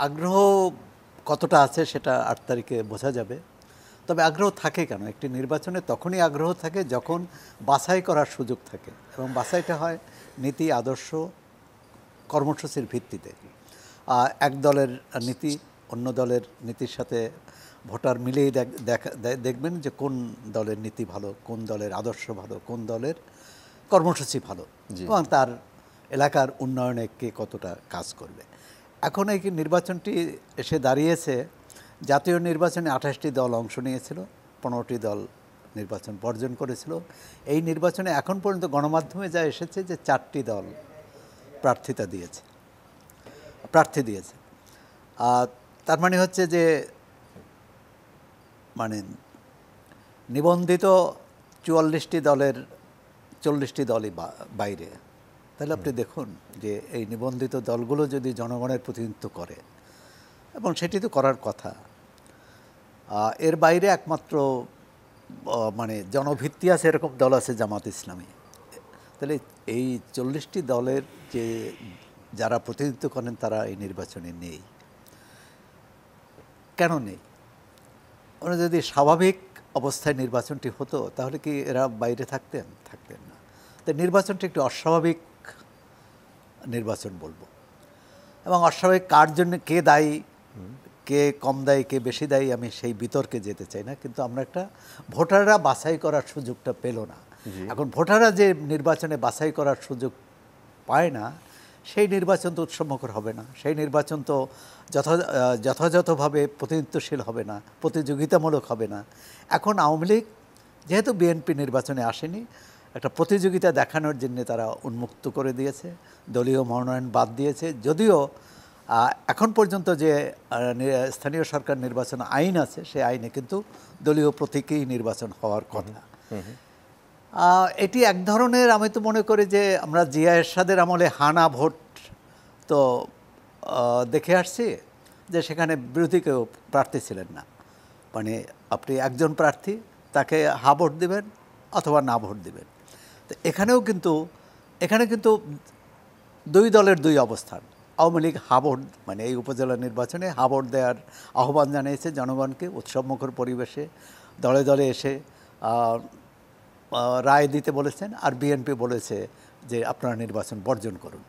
আগ্রহ কতটা আছে সেটা ৮ তারিখে বোঝা যাবে। তবে আগ্রহ থাকে কেন? একটি নির্বাচনে তখনই আগ্রহ থাকে যখন বাছাই করার সুযোগ থাকে, এবং বাছাইটা হয় নীতি, আদর্শ, কর্মসূচির ভিত্তিতে। এক দলের নীতি অন্য দলের নীতির সাথে ভোটার মিলেই দেখবেন যে কোন দলের নীতি ভালো, কোন দলের আদর্শ ভালো, কোন দলের কর্মসূচি ভালো, এবং তার এলাকার উন্নয়নে কে কতটা কাজ করবে। এখন এই নির্বাচনটি এসে দাঁড়িয়েছে, জাতীয় নির্বাচনে ২৮টি দল অংশ নিয়েছিল, ১৫টি দল নির্বাচন বর্জন করেছিল। এই নির্বাচনে এখন পর্যন্ত গণমাধ্যমে যা এসেছে যে 4টি দল প্রার্থী দিয়েছে। তার মানে হচ্ছে যে মানে নিবন্ধিত ৪৪টি দলের ৪০টি দলই বাইরে। তাহলে আপনি দেখুন যে এই নিবন্ধিত দলগুলো যদি জনগণের প্রতিনিধিত্ব করে, এবং সেটি তো করার কথা, এর বাইরে একমাত্র মানে জনভিত্তি আছে এরকম দল আছে জামাত ইসলামী। তাহলে এই ৪০টি দলের যে যারা প্রতিনিধিত্ব করেন তারা এই নির্বাচনে নেই। কেন নেই? ওরা যদি স্বাভাবিক অবস্থায় নির্বাচনটি হতো তাহলে কি এরা বাইরে থাকতেন না। তো নির্বাচনটি একটু অস্বাভাবিক নির্বাচন বলবো, এবং অস্বাভাবিক কার জন্য, কে দায়ী, কে কম দায়ী, কে বেশি দায়ী, আমি সেই বিতর্কে যেতে চাই না। কিন্তু আমরা একটা ভোটাররা বাছাই করার সুযোগটা পেল না। এখন ভোটাররা যে নির্বাচনে বাছাই করার সুযোগ পায় না, সেই নির্বাচন তো উৎসবমুখর হবে না, সেই নির্বাচন তো যথাযথভাবে প্রতিনিধিত্বশীল হবে না, প্রতিযোগিতামূলক হবে না। এখন আওয়ামী লীগ যেহেতু বিএনপি নির্বাচনে আসেনি, একটা প্রতিযোগিতা দেখানোর জন্য তারা উন্মুক্ত করে দিয়েছে, দলীয় মনোনয়ন বাদ দিয়েছে। যদিও এখন পর্যন্ত যে স্থানীয় সরকার নির্বাচন আইন আছে, সেই আইনে কিন্তু দলীয় প্রতীকেই নির্বাচন হওয়ার কথা। এটি এক ধরনের, আমি তো মনে করি যে আমরা জিয়া এরশাদের আমলে হানা ভোট তো দেখে আসছি, যে সেখানে বিরোধী কেউ প্রার্থী ছিলেন না। মানে আপনি একজন প্রার্থী, তাকে হা ভোট দেবেন অথবা না ভোট দেবেন। তো এখানে কিন্তু দুই দলের দুই অবস্থান। আওয়ামী লীগ হা ভোট, মানে এই উপজেলা নির্বাচনে হা ভোট দেওয়ার আহ্বান জানিয়েছে জনগণকে উৎসবমুখর পরিবেশে, দলে দলে এসে রায় দিতে বলেছেন। আর বিএনপি বলেছে যে আপনারা নির্বাচন বর্জন করুন।